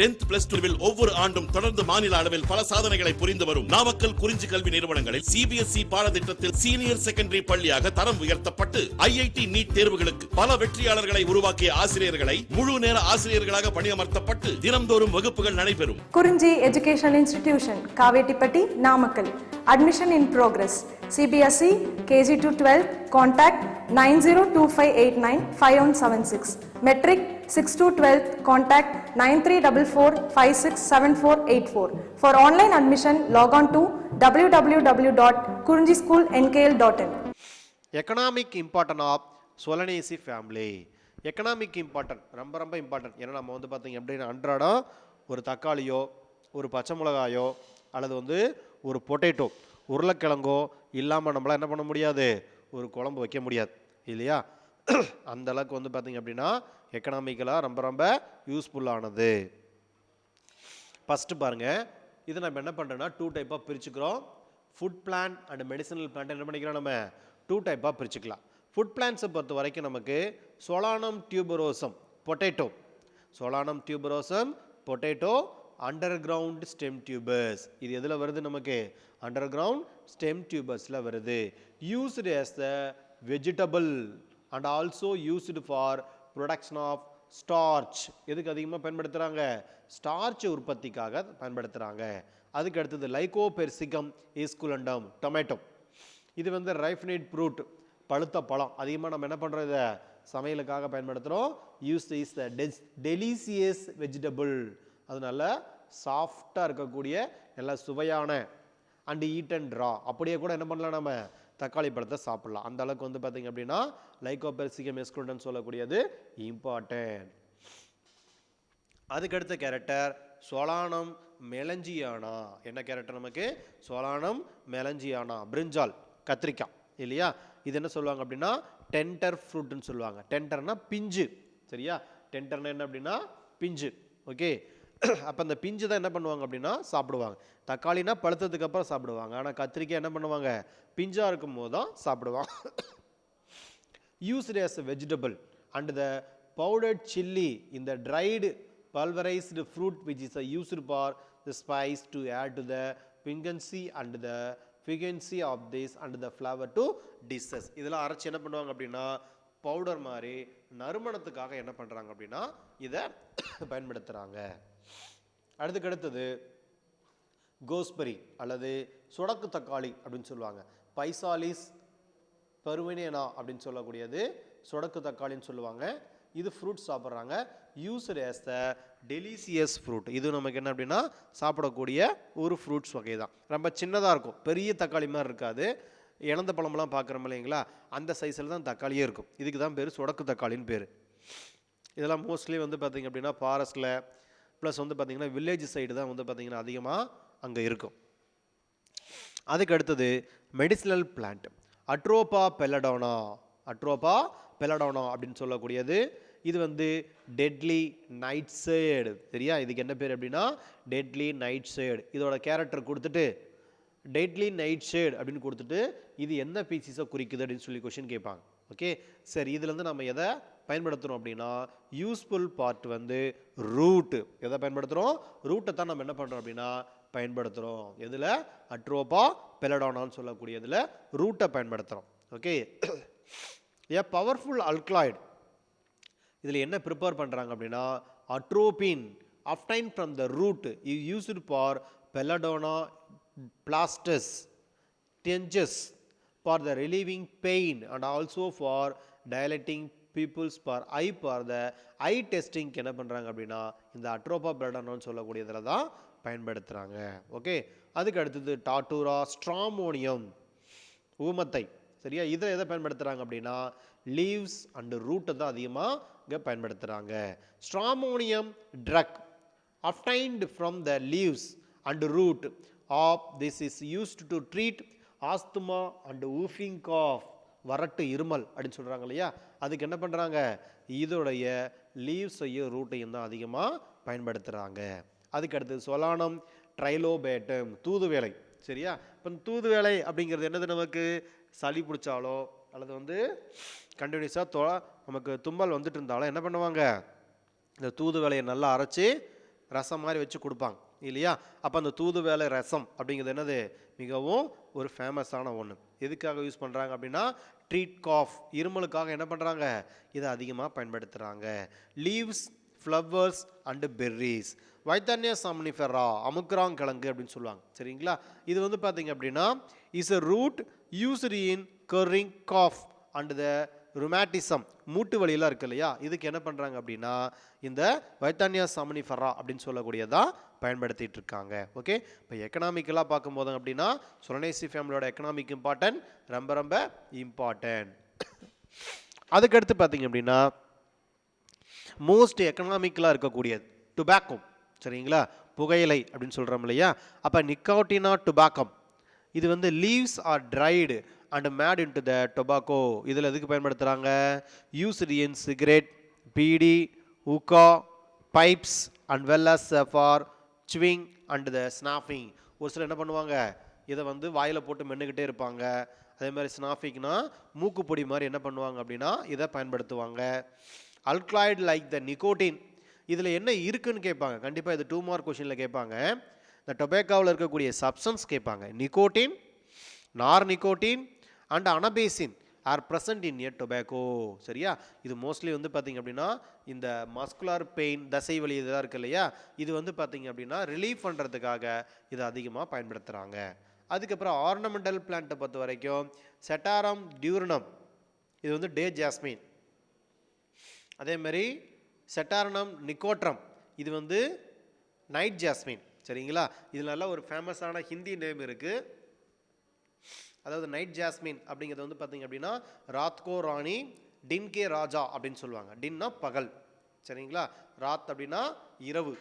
10th plus 12 ஒவ்வொரு ஆண்டும் தொடர்ந்து மாநில அளவில் பல சாதனைகளை புரிந்து வரும் நாமக்கல் குறிஞ்சி கல்வி நிறுவனங்களில் சிபிஎஸ்இ பாடத்திட்டத்தில் சீனியர் செகண்டரி பள்ளியாக தரம் உயர்த்தப்பட்டு ஐஐடி நீட் தேர்வுகளுக்கு பல வெற்றியாளர்களை உருவாக்கிய ஆசிரியர்களை முழு நேர ஆசிரியர்களாக பணியமர்த்தப்பட்டு தினம்தோறும் வகுப்புகள் நடைபெறும். குறிஞ்சி educational institution, Kavettipatti, Namakkal. Admission in progress. CBSE KG to 12. Contact 9025895176. Metric 6 to 12. Contact 9344567484. For online admission, log on to www.kurinjischoolnkl.in. Economic importance of Solanacea family. Economic importance ரொம்ப இம்பார்ட்டன்ட். ஏன்னா நம்ம வந்து பார்த்தீங்க அப்படின்னா அன்றாடம் ஒரு தக்காளியோ ஒரு பச்சை மிளகாயோ அல்லது ஒரு பொட்டேட்டோ உருளைக்கிழங்கோ இல்லாமல் நம்மளால் என்ன பண்ண முடியாது, ஒரு குழம்பு வைக்க முடியாது இல்லையா? அந்த அளவுக்கு வந்து பார்த்தீங்க அப்படின்னா எக்கனாமிக்கலாக ரொம்ப யூஸ்ஃபுல்லானது. ஃபஸ்ட்டு பாருங்கள், இது நம்ம என்ன பண்ணுறோன்னா 2 டைப்பாக பிரிச்சுக்கிறோம். Food plant and medicinal plant என்ன பண்ணிக்கிறோம், நம்ம 2 டைப்பாக பிரிச்சுக்கலாம். ஃபுட் பிளான்ட்ஸை பொறுத்த வரைக்கும் நமக்கு Solanum tuberosum potato, Solanum tuberosum potato, under ground stem tubers. இது எதில் வருது, நமக்கு அண்டர் கிரவுண்ட் ஸ்டெம் டியூபர்ஸில் வருது. Used as the vegetable and also used for production of starch. எதுக்கு அதிகமாக பயன்படுத்துகிறாங்க, ஸ்டார்ச் உற்பத்திக்காக பயன்படுத்துகிறாங்க. அதுக்கு அடுத்தது லைகோபெர்சிகம் எஸ்குலண்டம் டொமேட்டோ. இது ரைஃபைன்ட் ஃப்ரூட், பழுத்த பழம். அதிகமாக நம்ம என்ன பண்ணுறோம், இதை சமையலுக்காக பயன்படுத்துகிறோம். Use is the delicious vegetable. அதனால சாஃப்டாக இருக்கக்கூடிய நல்ல சுவையான அண்ட் ஈட் அண்ட் ரா. அப்படியே கூட என்ன பண்ணலாம், நம்ம தக்காளி பழத்தை சாப்பிட்லாம். அந்த அளவுக்கு வந்து பார்த்தீங்க அப்படின்னா லைகோபெர்சிகம் எஸ்குலண்டம் சொல்லக்கூடியது இம்பார்ட்டன்ட். அதுக்கடுத்த கேரக்டர் சோலானம் மெலஞ்சியானா. என்ன கேரக்டர் நமக்கு, சோலானம் மெலஞ்சியானா, பிரிஞ்சால், கத்திரிக்காய் இல்லையா? இது என்ன சொல்லுவாங்க அப்படின்னா டென்டர் ஃப்ரூட்னு சொல்லுவாங்க. டென்டர்னா பிஞ்சு, சரியா? டென்டர்னா என்ன அப்படின்னா பிஞ்சு. ஓகே, அப்போ அந்த பிஞ்சு தான் என்ன பண்ணுவாங்க அப்படின்னா சாப்பிடுவாங்க. தக்காளினா பழுத்ததுக்கு அப்புறம் சாப்பிடுவாங்க. ஆனால் கத்திரிக்காய் என்ன பண்ணுவாங்க, பிஞ்சாக இருக்கும் போது தான் சாப்பிடுவாங்க. Used as a vegetable and the powdered chili in the dried pulverized fruit which is used for the spice to add to the piquancy and the frequency of this and the flavor to dishes. இதெல்லாம் அரைச்சி என்ன பண்ணுவாங்க அப்படின்னா powder மாதிரி நறுமணத்துக்காக என்ன பண்ணுறாங்க அப்படின்னா இதை பயன்படுத்துகிறாங்க. அடுத்தது கோஸ்பெரி அல்லது சொடக்கு தக்காளி அப்படின்னு சொல்லுவாங்க. பைசாலிஸ் பெருவினேனா அப்படின்னு சொல்லக்கூடியது சொடக்கு தக்காளின்னு சொல்லுவாங்க. இது ஃப்ரூட் சாப்பிட்றாங்க. Used as the delicious fruit. இது நமக்கு என்ன அப்படின்னா சாப்பிடக்கூடிய ஒரு ஃப்ரூட்ஸ் வகை தான். ரொம்ப சின்னதாக இருக்கும், பெரிய தக்காளி மாதிரி இருக்காது. இழந்த பழமெல்லாம் பார்க்குறோம் இல்லைங்களா, அந்த சைஸில் தான் தக்காளியே இருக்கும். இதுக்கு தான் பேர் சொடக்கு தக்காளின்னு பேர். இதெல்லாம் மோஸ்ட்லி வந்து பார்த்திங்க அப்படின்னா ஃபாரஸ்ட்டில் ப்ளஸ் வந்து பார்த்திங்கன்னா வில்லேஜ் சைடு தான் வந்து பார்த்திங்கன்னா அதிகமாக அங்கே இருக்கும். அதுக்கு அடுத்தது medicinal plant Atropa belladonna. Atropa belladonna அப்படின்னு சொல்லக்கூடியது இது டெட்லி நைட் ஷேடு, சரியா? இதுக்கு என்ன பேர் அப்படின்னா டெட்லி நைட் ஷேடு. இதோட கேரக்டர் கொடுத்துட்டு டெட்லி நைட் ஷேடு அப்படின்னு கொடுத்துட்டு இது என்ன பீசிஸை குறிக்குது அப்படின்னு சொல்லி கொஸ்டின் கேட்பாங்க. ஓகே, சரி, இதுலேருந்து நம்ம எதை பயன்படுத்துகிறோம் அப்படின்னா யூஸ்ஃபுல் பார்ட் ரூட்டு. எதை பயன்படுத்துகிறோம், ரூட்டை தான் நம்ம என்ன பண்ணுறோம் அப்படின்னா பயன்படுத்துகிறோம். எதில், அட்ரோபா பெல்லடோனான்னு சொல்லக்கூடியதில் ரூட்டை பயன்படுத்துகிறோம். ஓகே, ஏ பவர்ஃபுல் அல்கலாய்டு. இதில் என்ன ப்ரிப்பேர் பண்ணுறாங்க அப்படின்னா atropine obtained from the root is used for belladonna plasters tinges for the relieving pain and also for dilating pupils for the eye testing. என்ன பண்ணுறாங்க அப்படின்னா இந்த அட்ரோபா பெல்லடோனான்னு சொல்லக்கூடியதில் தான் பயன்படுத்துகிறாங்க. ஓகே, அதுக்கு அடுத்தது டாட்டூரா ஸ்ட்ராமோனியம், ஊமத்தை, சரியா? இதில் எதை பயன்படுத்துகிறாங்க அப்படின்னா லீவ்ஸ் அண்ட் ரூட்டை தான் அதிகமாக இங்கே பயன்படுத்துகிறாங்க. Stramonium drug obtained from the leaves and root of this is used to treat asthma and whooping cough. வரட்டு இருமல் அப்படின்னு சொல்கிறாங்க இல்லையா, அதுக்கு என்ன பண்ணுறாங்க, இதோடைய லீவ்ஸையும் ரூட்டையும் தான் அதிகமாக பயன்படுத்துகிறாங்க. அதுக்கு அடுத்து சொலானம் ட்ரைலோபேட்டம், தூதுவேலை, சரியா? இப்போ தூதுவேலை அப்படிங்கிறது என்னது, நமக்கு சளி பிடிச்சாலோ அல்லது கண்டினியூஸாக நமக்கு தும்மல் வந்துட்டு இருந்தாலும் என்ன பண்ணுவாங்க, இந்த தூதுவளையை நல்லா அரைச்சி ரசம் மாதிரி வச்சு கொடுப்பாங்க இல்லையா. அப்போ அந்த தூதுவளை ரசம் அப்படிங்கிறது என்னது, மிகவும் ஒரு ஃபேமஸான ஒன்று. எதுக்காக யூஸ் பண்ணுறாங்க அப்படின்னா ட்ரீட் காஃப், இருமலுக்காக என்ன பண்ணுறாங்க, இதை அதிகமாக பயன்படுத்துகிறாங்க. Leaves, flowers and berries. Withania somnifera, அமுக்ராங்கிழங்கு அப்படின்னு சொல்லுவாங்க சரிங்களா. இது வந்து பார்த்தீங்க அப்படின்னா is a root used in curing cough and the rheumatism, மூட்டு வலியெல்லாம் இருக்கு இல்லையா, இதுக்கு என்ன பண்ணுறாங்க அப்படின்னா இந்த வைத்தானியா சாம்னிஃபெரா அப்படின்னு சொல்லக்கூடியதான் பயன்படுத்திட்டு இருக்காங்க. ஓகே, இப்போ எக்கனாமிக்கலாக பார்க்கும்போது அப்படின்னா சொலனேசி ஃபேமிலியோட எக்கனாமிக் இம்பார்ட்டன்ட் ரொம்ப ரொம்ப இம்பார்ட்டன்ட். அதுக்கடுத்து பார்த்தீங்க அப்படின்னா மோஸ்ட் எக்கனாமிக்கலாக இருக்கக்கூடியது டுபாக்கோ சரிங்களா, புகையிலை அப்படின்னு சொல்கிறோம் இல்லையா. அப்போ நிக்கோட்டினா டுபாக்கம், இது வந்து leaves are dried and made into the tobacco. இதில் எதுக்கு பயன்படுத்துகிறாங்க, used in cigarette, beedi, hookah, pipes and well as for chewing and the snuffing. ஒரு சிலர் என்ன பண்ணுவாங்க, இதை வந்து வாயில் போட்டு மென்னுக்கிட்டே இருப்பாங்க. அதே மாதிரி ஸ்னாஃபிங்னா மூக்குப்பொடி மாதிரி என்ன பண்ணுவாங்க அப்படின்னா இதை பயன்படுத்துவாங்க. அல்கலாய்டு லைக் த நிக்கோட்டின், இதில் என்ன இருக்குன்னு கேட்பாங்க கண்டிப்பாக, இது 2 மார்க் கொஷினில் கேட்பாங்க. இந்த டொபாக்கோவில் இருக்கக்கூடிய சப்ஸ்டன்ஸ் கேட்பாங்க. Nicotine, nor nicotine and anabasine are present in a tobacco சரியா. இது மோஸ்ட்லி வந்து பார்த்திங்க அப்படின்னா இந்த மஸ்குலர் பெயின், தசை வலி இதெல்லாம் இருக்குது இல்லையா, இது வந்து பார்த்திங்க அப்படின்னா ரிலீஃப் பண்ணுறதுக்காக இதை அதிகமாக பயன்படுத்துகிறாங்க. அதுக்கப்புறம் ஆர்னமெண்டல் பிளான்ட்டை பொறுத்த வரைக்கும் செட்டாரம் டியூர்னம், இது வந்து டே ஜாஸ்மின். அதேமாதிரி செட்டாரணம் நிக்கோட்ரம், இது வந்து நைட் ஜாஸ்மின் சரிங்களா. இதில் நல்ல ஒரு ஃபேமஸான ஹிந்தி நேம் இருக்குது, அதாவது நைட் ஜாஸ்மின் அப்படிங்கிறது வந்து பார்த்திங்க அப்படின்னா ராத்கோ ராணி, டின் கே ராஜா அப்படின்னு சொல்லுவாங்க. டின்னா பகல் சரிங்களா, ராத் அப்படின்னா இரவு.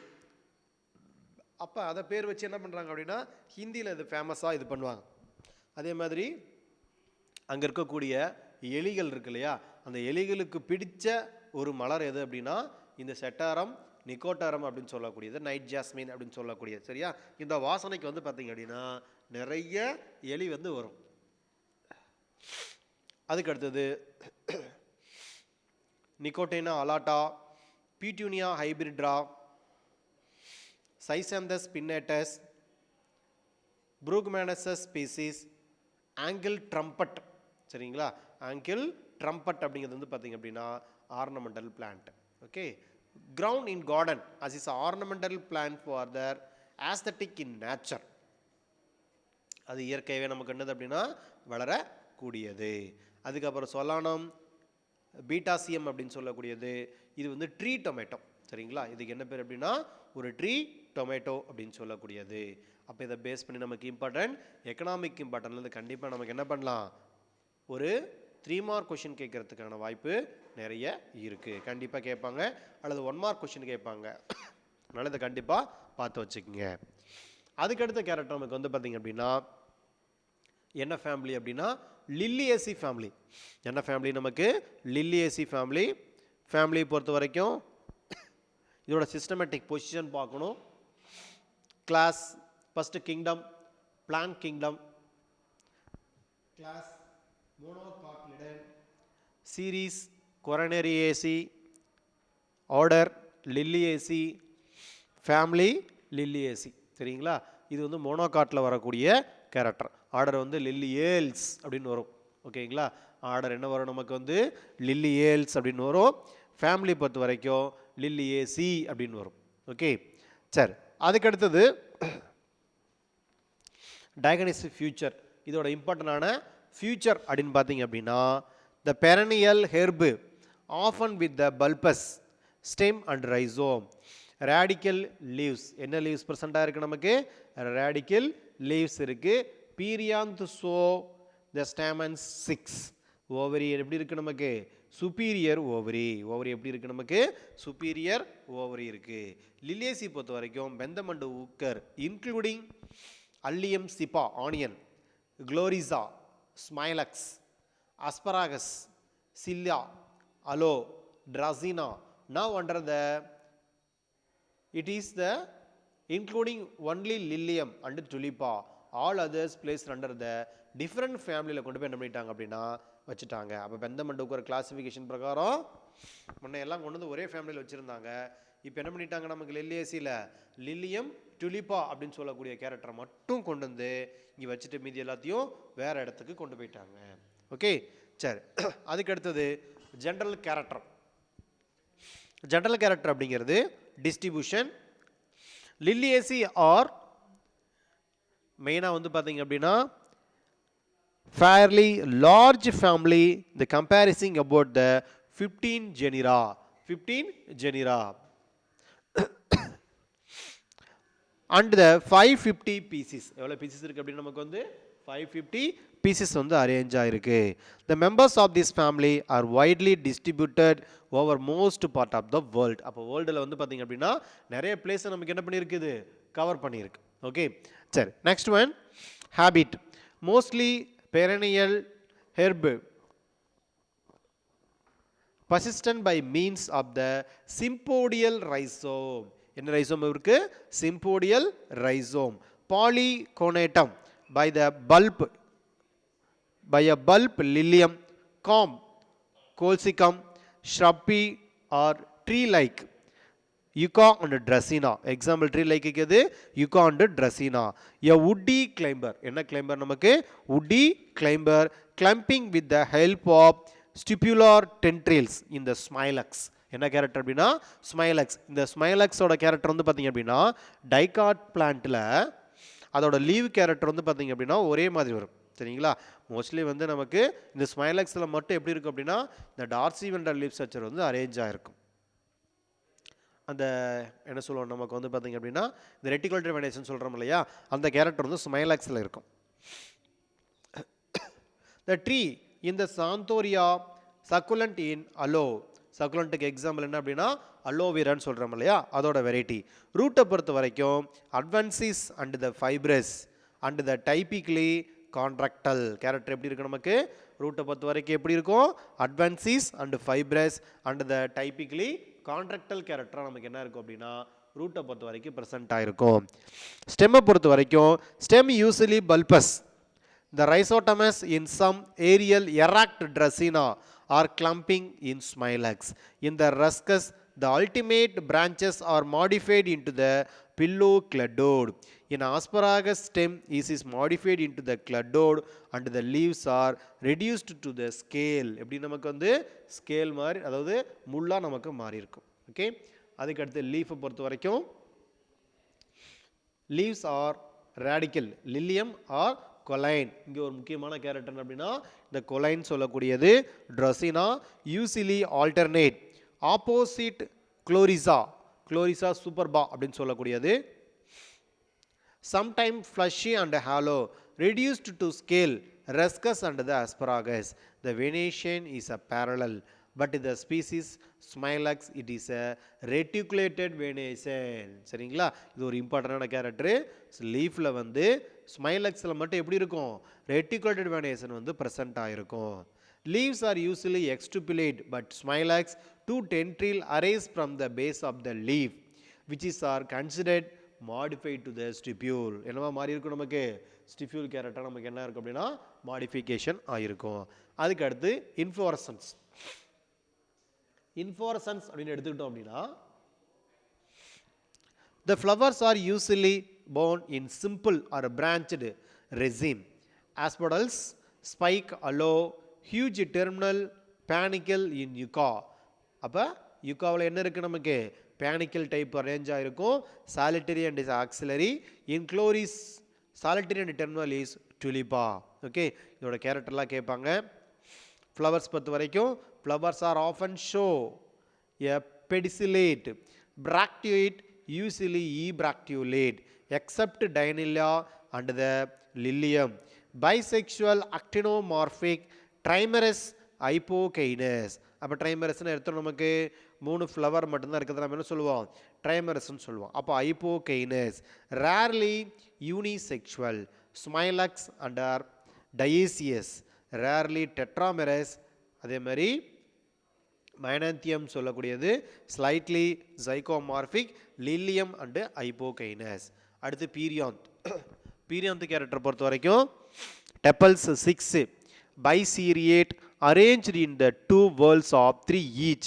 அப்போ அதை பேர் வச்சு என்ன பண்ணுறாங்க அப்படின்னா ஹிந்தியில் இது ஃபேமஸாக இது பண்ணுவாங்க. அதே மாதிரி அங்கே இருக்கக்கூடிய எலிகள் இருக்கு இல்லையா, அந்த எலிகளுக்கு பிடிச்ச ஒரு மலர் எது அப்படின்னா இந்த செட்டாரம் நிக்கோட்டாரம் அப்படின்னு சொல்லக்கூடியது, நைட் ஜாஸ்மின் அப்படின்னு சொல்லக்கூடியது சரியா. இந்த வாசனைக்கு வந்து பார்த்திங்க அப்படின்னா நிறைய எலி வந்து வரும். அதுக்கு அடுத்தது நிக்கோட்டினா அலாட்டா, பீட்யூனியா ஹைபிரிட்ரா, சைசந்தஸ் பின்னேட்டஸ், ப்ரூக்மேனசஸ் ஸ்பீசிஸ், ஆங்கிள் ட்ரம்பட் சரிங்களா. ஆங்கிள் ட்ரம்பட் அப்படிங்கிறது வந்து பார்த்திங்க அப்படின்னா ornamental plant. Okay, ground in garden as is ornamental plant for their aesthetic in nature, அது இயற்கையாகவே நமக்கு என்னது அப்படின்னா வளரக்கூடியது. அதுக்கப்புறம் சொலானம் பீட்டாசியம் அப்படின்னு சொல்லக்கூடியது, இது வந்து ட்ரீ டொமேட்டோ சரிங்களா. இதுக்கு என்ன பேர் அப்படின்னா ஒரு ட்ரீ டொமேட்டோ அப்படின்னு சொல்லக்கூடியது. அப்போ இதை பேஸ் பண்ணி நமக்கு இம்பார்ட்டன்ட் எக்கனாமிக் இம்பார்ட்டன்ட்லேருந்து கண்டிப்பாக நமக்கு என்ன பண்ணலாம், ஒரு 3 மார்க் கொஷின் கேட்கறதுக்கான வாய்ப்பு நிறைய இருக்குது. கண்டிப்பாக கேட்பாங்க, அல்லது 1 மார்க் கொஷின் கேட்பாங்க. அதனால் இதை கண்டிப்பாக பார்த்து வச்சுக்கோங்க. அதுக்கடுத்த கேரக்டர் நமக்கு வந்து பார்த்திங்க அப்படின்னா என்ன ஃபேமிலி அப்படின்னா லில்லியேசி ஃபேமிலி. என்ன ஃபேமிலி நமக்கு லில்லியேசி ஃபேமிலி. ஃபேமிலியை பொறுத்த வரைக்கும் இதோட சிஸ்டமேட்டிக் பொசிஷன் பார்க்கணும். Class first kingdom, plant kingdom, class monocotyledon, series Coronarieae, order Liliaceae, family Liliaceae சரிங்களா. இது வந்து மோனோகாட்டில் வரக்கூடிய கேரக்டர். ஆர்டர் வந்து லில்லியேல்ஸ் அப்படின்னு வரும் ஓகேங்களா. ஆர்டர் என்ன வரும் நமக்கு வந்து லில்லியேல்ஸ் அப்படின்னு வரும். ஃபேமிலி பொறுத்த வரைக்கும் லில்லியேசி அப்படின்னு வரும். ஓகே சரி. அதுக்கடுத்தது டயகனிஸ்டிக் ஃபியூச்சர். இதோட இம்பார்ட்டண்டான ஃபியூச்சர் அப்படின்னு பார்த்தீங்க அப்படின்னா the perennial herb often with the bulbous stem and rhizome, radical leaves. என்ன லீவ்ஸ் ப்ரெசென்ட்டாக இருக்குது நமக்கு, ரேடிக்கல் லீவ்ஸ் இருக்குது. Perianth so the stamens 6. Ovary எப்படி இருக்குது நமக்கு, சுப்பீரியர் ஓவரி. ஓவரி எப்படி இருக்குது நமக்கு, சுப்பீரியர் ஓவரி இருக்குது. லில்லியேசி பொறுத்த வரைக்கும் Bentham and Hooker including Allium cepa onion, Gloriosa, Smilax, Asparagus, Scilla, Aloe, Dracaena. Now under the it is the including only lilium and tulipa, all others placed under the different family கொண்டு போய் என்ன பண்ணிட்டாங்க அப்படின்னா வச்சுட்டாங்க. அப்போ பெந்தமண்டுக்கு ஒரு கிளாசிஃபிகேஷன் பிரகாரம் முன்ன எல்லாம் கொண்டு வந்து ஒரே ஃபேமிலியில் வச்சுருந்தாங்க. இப்போ என்ன பண்ணிட்டாங்க நமக்கு லில்லியேசியில் லில்லியம் டுலிப்பா அப்படின்னு சொல்லக்கூடிய கேரக்டரை மட்டும் கொண்டு வந்து இங்கே வச்சுட்டு மீதி எல்லாத்தையும் வேறு இடத்துக்கு கொண்டு போயிட்டாங்க. ஓகே சரி. அதுக்கு அடுத்தது ஜென்ரல் கேரக்டர். ஜென்ரல் கேரக்டர் அப்படிங்கிறது டிஸ்ட்ரிபியூஷன். லில்லியேசி ஆர் மெயினாக வந்து பார்த்தீங்க அப்படின்னா fairly large family, the comparing about the 15 genera and the 550 pieces. எவ்வளோ பீசஸ் இருக்குது அப்படின்னு நமக்கு வந்து 550 pieces வந்து அரேஞ்ச் ஆயிருக்கு. The members of this family are widely distributed over most part of the world. அப்போ வேர்ல்டில் வந்து பார்த்தீங்க அப்படின்னா நிறைய பிளேஸை நமக்கு என்ன பண்ணியிருக்குது, கவர் பண்ணியிருக்கு. ஓகே சரி. Next one habit. Mostly perennial herb persistent by means of the sympodial rhizome. என்ன rhizome இருக்கு, sympodial rhizome. Polyconatum by the bulb, by a bulb lilium, comb, colchicum, shrubby or tree like Yucca and Dracena. Example tree like இருக்குது Yucca and Dracena. A woody climber. என்ன climber நமக்கு? Woody climber climbing with the help of stipular tendrils in the smilax. என்ன character அப்படின்னா smilax. இந்த smilax ஓட character வந்து பார்த்தீங்க அப்படின்னா டைகாட் பிளான்ட்டில் அதோட லீவ் கேரக்டர் வந்து பார்த்தீங்க அப்படின்னா ஒரே மாதிரி வரும். சரிங்களா? மோஸ்ட்லி வந்து நமக்கு இந்த ஸ்மைலக்ஸில் மட்டும் எப்படி இருக்கும் அப்படின்னா இந்த டார்சி வெண்டர் லீவ் ஸ்ட்ரக்சர் வந்து அரேஞ்ச் ஆகிருக்கும். அந்த என்ன சொல்லுவோம் நமக்கு வந்து பார்த்திங்க அப்படின்னா இந்த ரெட்டிகுலேட்டரி வெனேஷன் சொல்கிறோம் இல்லையா, அந்த கேரக்டர் வந்து ஸ்மைலாக்ஸில் இருக்கும். த ட்ரீ இந்த சாந்தோரியா சக்குலண்ட் இன் அலோ. சக்குலண்ட்டுக்கு எக்ஸாம்பிள் என்ன அப்படின்னா அலோவேரான்னு சொல்கிறோம் இல்லையா, அதோட வெரைட்டி. ரூட்டை பொறுத்த வரைக்கும் adventitious and the fibrous and the typically contractile character எப்படி இருக்கும் நமக்கு, ரூட்டை பொறுத்த வரைக்கும் எப்படி இருக்கும், adventitious and fibrous and the typically contractile கேரக்டராக நமக்கு என்ன இருக்கும் அப்படின்னா ரூட்டை பொறுத்த வரைக்கும் ப்ரெசென்ட் ஆகிருக்கும். ஸ்டெம்மை பொறுத்த வரைக்கும் stem usually bulbous. The rhizomatous in some aerial erect Dracaena or climbing in Smilax. In the Ruscus the ultimate branches are modified into the pillow cladode. In asparagus stem is modified into the cladode and the leaves are reduced to the scale. எப்படி நமக்கு வந்து scale மாதிரி, அதாவது முள்ளா நமக்கு மாறி இருக்கும். Okay, அதுக்கு அடுத்து லீஃபை பொறுத்த வரைக்கும் leaves are radical, lilium or choline. இங்கே ஒரு முக்கியமான கேரக்டர் அப்படின்னா இந்த கொலைன் சொல்லக்கூடியது ட்ரசினா யூசிலி ஆல்டர்னேட் ஆப்போசிட் குளோரிசா, குளோரிசா சூப்பர்பா அப்படின்னு சொல்லக்கூடியது. Sometime fleshy and hollow reduced to scale Ruscus and the Asparagus. The venation is a parallel but the species Smilax it is a reticulated venation. சரிங்களா? இது ஒரு இம்பார்ட்டண்டான கேரக்டரு. லீஃபில் வந்து ஸ்மைலக்ஸில் மட்டும் எப்படி இருக்கும், ரெட்டிகுலேட்டட் வெனேஷன் வந்து ப்ரெசென்ட் ஆகிருக்கும். Leaves are usually exstipulate, but smilax two tendrils arise from the base of the leaf, which is are considered modified to the stipule. என்னவா மாறி இருக்கும் நமக்கு, ஸ்டிப்யூல் கேரக்டர் நமக்கு என்ன இருக்கும் அப்படின்னா மாடிஃபிகேஷன் ஆகிருக்கும். அதுக்கு அடுத்து இன்ஃப்ளோரசன்ஸ். இன்ஃப்ளோரசன்ஸ் அப்படின்னு எடுத்துக்கிட்டோம் அப்படின்னா the flowers are usually borne in simple or branched raceme. Asphodels, spike, aloe, huge terminal panicle in yucca. அப்போ யுக்காவில் என்ன இருக்குது நமக்கு, பேனிக்கல் டைப் அரேஞ்ச் ஆகிருக்கும். Solitary and is axillary. In Gloriosa solitary and terminal is Tulipa. Okay, இதோட கேரக்டர்லாம் கேட்பாங்க. Flowers பொறுத்த வரைக்கும் flowers are often show a pedicellate bracteate usually ebracteolate except Dianella and the Lilium. Bisexual actinomorphic trimerous hypogynous. அப்போ ட்ரைமரஸ்ன்னு எடுத்தோம் நமக்கு 3 flower மட்டும்தான் இருக்கிறது, நம்ம என்ன சொல்லுவோம், ட்ரைமரஸ்ன்னு சொல்லுவோம். அப்போ hypogynous. Rarely unisexual Smilax and are dioecious. Rarely tetramerous. அதே மாதிரி மைனாந்தியம் சொல்லக்கூடியது slightly zygomorphic Lilium and hypogynous. அடுத்து பீரியாந்த். பீரியாந்த் கேரக்டர் பொறுத்த வரைக்கும் டெப்பல்ஸ் 6 biseriate arranged in the 2 whorls of 3 each.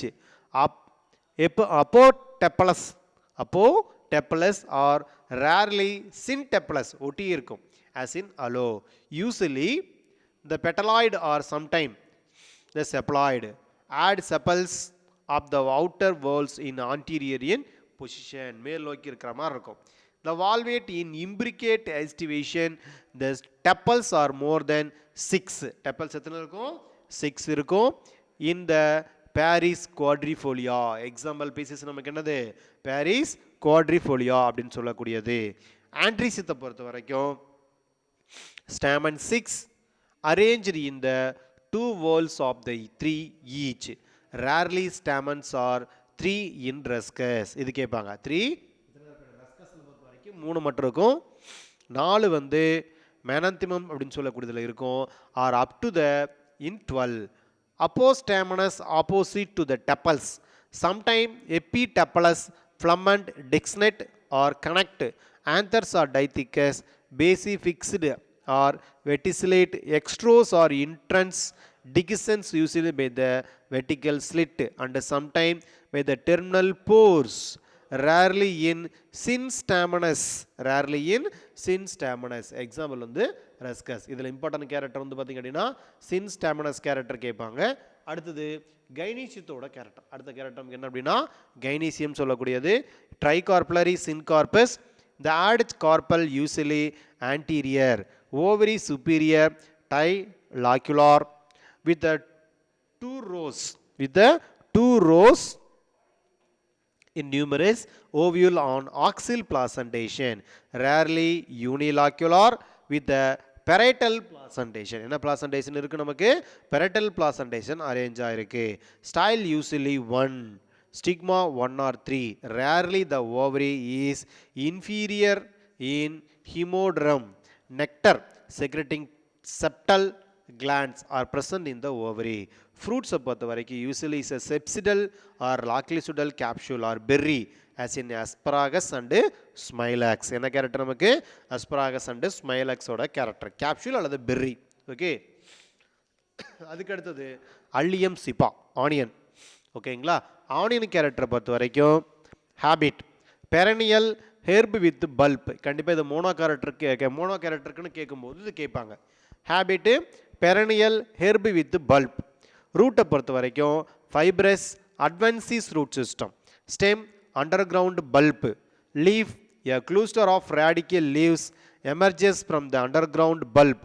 apotepalous. Apotepalous or rarely syntepalous ஒட்டி இருக்கும் as in aloe. Usually the petaloid or sometime the sepaloid. Add sepals of the outer walls in anterior in position. மேல் நோக்கி இருக்கிற மாதிரி இருக்கும். The valvate in imbricate estivation, the tepals are more than 6. Tepals எத்தனை இருக்கும்? 6 இருக்கும். In the Paris quadrifolia. Example pieces நமக்கு என்னது? Paris quadrifolia அப்படின்னு சொல்லக்கூடியது. Andricita பொறுத்த வரைக்கும் stamen 6 arranged in the 2 walls of the 3 each. Rarely stamens are 3 in ruscus. இது கேட்பாங்க. 3 3 மட்டும் இருக்கும். 4 வந்து மேனந்திமம் அப்படின்னு சொல்லக்கூடியதுல இருக்கும். Are up to the in 12. Apostaminous opposite to the tepals. Sometime epitepalous, flument, dixnate or connect. Anthers are dithecous, basi fixed or verticillate, extros or introns, dehiscence usually by the vertical slit and sometime by the terminal pores. Rarely in synstaminous. Rarely in synstaminous. Example வந்து ரஸ்கஸ். இதில் important character வந்து பார்த்தீங்க அப்படின்னா சின்ஸ்டாமினஸ் character கேட்பாங்க. அடுத்தது கைனீசியத்தோட character. அடுத்த character என்ன அப்படின்னா கைனீசியம் சொல்லக்கூடியது. ட்ரைகார்பலரி syncarpous. The adage carpal usually anterior, ovary superior, trilocular with the 2 rows. With the 2 rows in numerous ovule on axial placentation. Rarely unilocular with the parietal placentation. என்ன placentation இருக்கு நமக்கு? Parietal placentation arrange ஆயிருக்கு. Style usually 1. Stigma 1 or 3. Rarely the ovary is inferior in hemodrum. Nectar secreting septal glands are present in the ovary. Fruits பொறுத்த வரைக்கும் usually is a sepsidal or laculisudal capsule or berry as in asparagus and smilax. என்ன character நமக்கு? asparagus and smilax ஓட character. capsule அல்லது berry. Okay. அதுக்கு அடுத்தது allium sipa, onion. ஓகேங்களா? Onion character பொறுத்த வரைக்கும் habit perennial herb with bulb. கண்டிப்பாக இது மோனோ கேரக்டருக்குன்னு கேட்கும்போது இது கேட்பாங்க. Habit perennial herb with bulb. ரூட்டை பொறுத்த வரைக்கும் fibrous adventitious root system. Stem underground bulb. Leaf a cluster of radical leaves emerges from the underground bulb.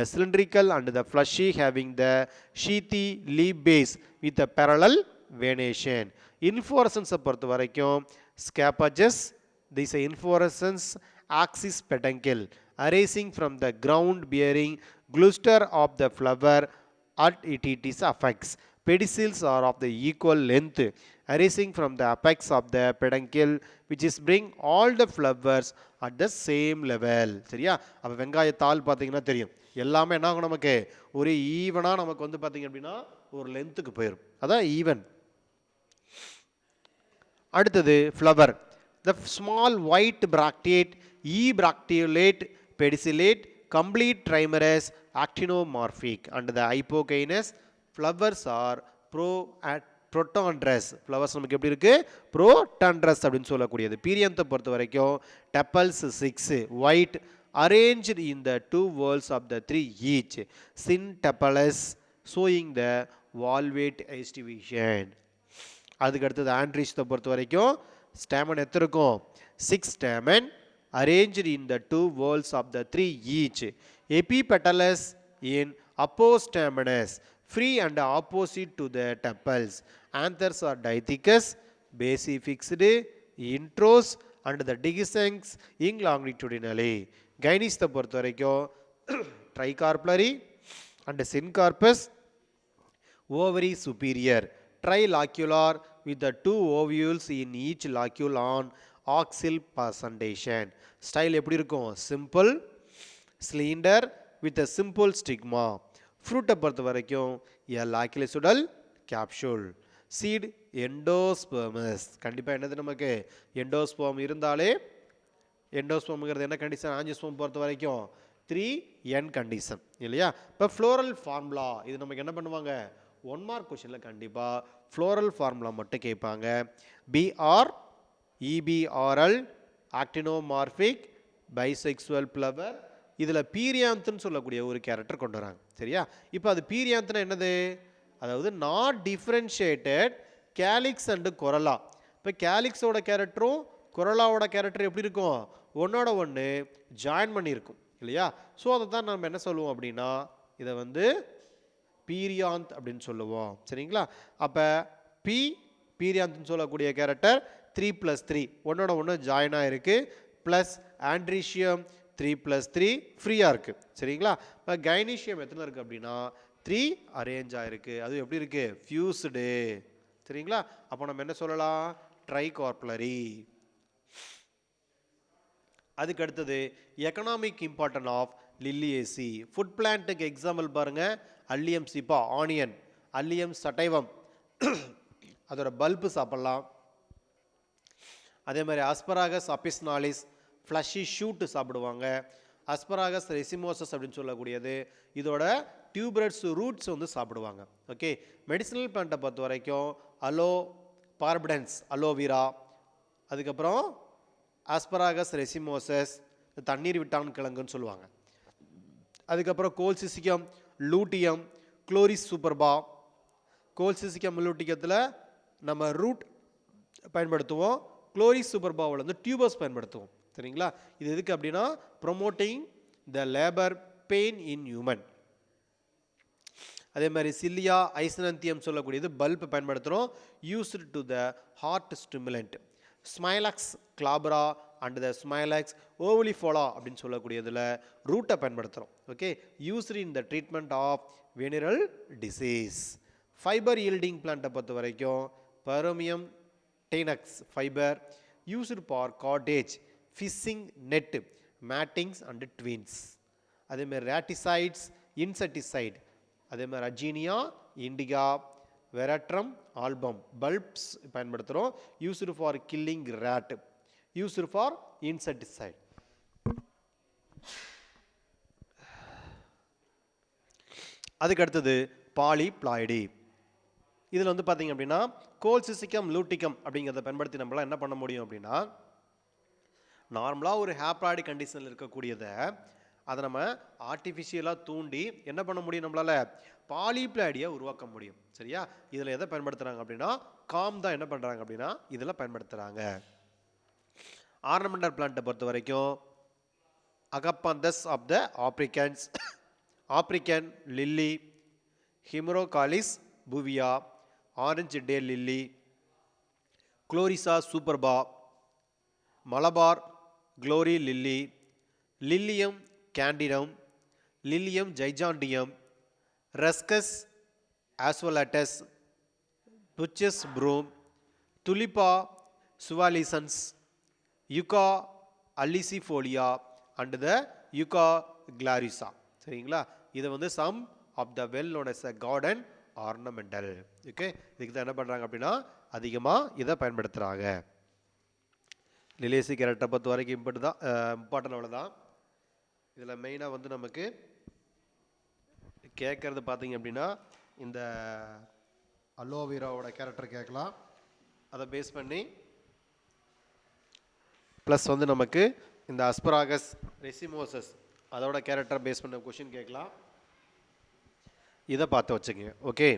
A cylindrical and the fleshy having the sheathy leaf base with a parallel venation. Inflorescence பொறுத்த வரைக்கும் scapages. This inflorescence axis peduncle arising from the ground bearing cluster of the flower at it is apex. Pedicels are of the equal length arising from the apex of the peduncle which is bring all the flowers at the same level. சரியா? அப்ப வெங்காயத்தாள் பாத்தீங்கன்னா தெரியும். எல்லாமே என்ன ஆகும் நமக்கு? ஒரு ஈவனா நமக்கு வந்து பாத்தீங்க அப்படின்னா ஒரு லென்த்துக்கு போயிடும். அதான் ஈவன். அடுத்தது flower. The small white bracteate, ebracteolate, pedicellate, complete trimerous, actinomorphic and the hypocynous. Flowers are protandrous. Flowers நமக்கு எப்படி இருக்கு? protandrous அப்படின்னு சொல்லக்கூடியது. பீரியத்தை பொறுத்த வரைக்கும் tepals 6, white, arranged in the 2 walls of the 3 each. Syntepalous, showing the valvate estivation. அதுக்கு அடுத்தது ஆண்ட்ரிஸை பொறுத்த வரைக்கும் ஸ்டாமன் எத்தனை இருக்கும்? 6 stamen arranged in the 2 walls of the 3 each. Epipetalous in apostaminous, free and opposite to the tepals. Anthers are dithecous, basi fixed, intros and the dehiscence in longitudinally. Gyneista பொறுத்த வரைக்கும் tricarpillary and syncarpous, ovary superior, trilocular with the 2 ovules in each locule on axial placentation. Style எப்படி இருக்கும்? simple, slender with a simple stigma. Fruit பொறுத்த வரைக்கும் a laculisudal capsule. Seed endospermous. கண்டிப்பாக என்னது நமக்கு? endosperm இருந்தாலே endospermங்கிறது என்ன கண்டிஷன்? ஆஞ்சியோஸ்பர்ம் பொறுத்த வரைக்கும் 3n கண்டிஷன் இல்லையா? இப்போ ஃப்ளோரல் ஃபார்முலா இது நமக்கு என்ன பண்ணுவாங்க? 1 மார்க் கொஸ்டினில் கண்டிப்பாக ஃப்ளோரல் ஃபார்முலா மட்டும் கேட்பாங்க. BR EBRL actinomorphic bisexual flower. இதில் பீரியாந்துன்னு சொல்லக்கூடிய ஒரு கேரக்டர் கொண்டு வராங்க. சரியா? இப்போ அது பீரியாந்துன்னா என்னது? அதாவது நாட் டிஃப்ரென்ஷியேட்டட் கேலிக்ஸ் அண்டு கொரலா. இப்போ கேலிக்ஸோட கேரக்டரும் கொரலாவோட கேரக்டர் எப்படி இருக்கும்? ஒன்னோட ஒன்று ஜாயின் பண்ணியிருக்கும் இல்லையா? ஸோ அதை தான் நம்ம என்ன சொல்லுவோம் அப்படின்னா, இதை வந்து பீரியாந்த் அப்படின்னு சொல்லுவோம். சரிங்களா? அப்போ பீரியாந்த்னு சொல்லக்கூடிய கேரக்டர் 3+3 ஒன்னோட ஒன்று ஜாயினாக இருக்குது, ப்ளஸ் ஆண்ட்ரீஷியம் 3+3 ஃப்ரீயாக இருக்குது. சரிங்களா? இப்போ கைனீஷியம் எத்தனை இருக்குது அப்படின்னா 3 அரேஞ்ச் ஆகிருக்கு. அது எப்படி இருக்குது? ஃபியூஸ்டு. சரிங்களா? அப்போ நம்ம என்ன சொல்லலாம்? ட்ரைகார்பலரி. அதுக்கு அடுத்தது economic importance of Liliaceae. Food பிளான்ட்டுக்கு எக்ஸாம்பிள் பாருங்கள். Allium cepa onion, Allium sativum அதோட பல்பு சாப்பிட்லாம். அதே மாதிரி அஸ்பராகஸ் அபிஸ்னாலிஸ் ஃப்ளஷி ஷூட்டு சாப்பிடுவாங்க. அஸ்பராகஸ் ரெசிமோசஸ் அப்படின்னு சொல்லக்கூடியது இதோட டியூபரட்ஸ் ரூட்ஸ் வந்து சாப்பிடுவாங்க. ஓகே. மெடிசினல் பிளான்ட்டை பொறுத்த வரைக்கும் அலோ பார்படன்ஸ் அலோவிரா, அதுக்கப்புறம் ஆஸ்பராகஸ் ரெசிமோசஸ் தண்ணீர் விட்டான் கிழங்குன்னு சொல்லுவாங்க. அதுக்கப்புறம் கோல்சிசிக்கம் லூட்டியம் குளோரிஸ் சூப்பர்பா. கோல்சிசிக்கம் லூட்டியத்தில் நம்ம ரூட் பயன்படுத்துவோம், குளோரிஸ் சூப்பர்பாவில் வந்து டியூபர்ஸ் பயன்படுத்துவோம். சரிங்களா? இது எதுக்கு அப்படின்னா promoting the labour pain in human. அதே மாதிரி சில்லியா ஐசனந்தியம் சொல்லக்கூடியது பல்ப் பயன்படுத்துகிறோம், used to the heart stimulant. Smilax glabra and the Smilax ovalifolia அப்படின்னு சொல்லக்கூடியதில் ரூட்டை பயன்படுத்துகிறோம். Okay. Used in the treatment of venereal disease. Fibre yielding பிளான்ட்டை பொறுத்த வரைக்கும் Phormium tenax fibre used for cottage fishing net mattings and twines. அதேமாதிரி raticides insecticide. அதே மாதிரி Urginea indica Veratrum album bulbs பயன்படுத்துகிறோம், used for killing rate, used for insecticide. அதுக்கு அடுத்தது polyploidy. இதில் வந்து பார்த்தீங்க அப்படின்னா கோல்சிசிக்கம் லூட்டிகம் அப்படிங்கிறத பயன்படுத்தி நம்மளால் என்ன பண்ண முடியும் அப்படின்னா, நார்மலாக ஒரு ஹேப்ளாய்டு கண்டிஷனில் இருக்கக்கூடியதை அதை நம்ம ஆர்டிஃபிஷியலாக தூண்டி என்ன பண்ண முடியும்? நம்மளால் பாலிப்ளாய்டியை உருவாக்க முடியும். சரியா? இதில் எதை பயன்படுத்துகிறாங்க அப்படின்னா காம் தான் என்ன பண்ணுறாங்க அப்படின்னா இதில் பயன்படுத்துகிறாங்க. ஆர்னமெண்டல் பிளான்ட்டை பொறுத்த வரைக்கும் Agapanthus of the Africans, African lily, Hemerocallis fulva, orange day lily, Gloriosa superba, Malabar glory lily, Lilium candidum, Lilium giganteum, Ruscus aculeatus, butcher's broom, Tulipa suaveolens, Yucca aloifolia and the Yucca gloriosa. சரிங்களா? இதை வந்து some of the well known as a garden ornamental. Okay. இதுக்கு தான் என்ன பண்ணுறாங்க அப்படின்னா அதிகமாக இதை பயன்படுத்துகிறாங்க. லிலேசி கேரக்டரை பொறுத்த வரைக்கும் இம்பார்ட்டன் அவ்வளோதான். இதில் மெயினாக வந்து நமக்கு கேட்குறது பார்த்தீங்க அப்படின்னா இந்த அலோவேராவோட கேரக்டர் கேட்கலாம், அதை பேஸ் பண்ணி ப்ளஸ் வந்து நமக்கு இந்த அஸ்பராகஸ் ரெசிமோசஸ் அதோட கேரக்டர் பேஸ் பண்ண கொஷின் கேட்கலாம். இதை பார்த்து வச்சுக்கோங்க. ஓகே.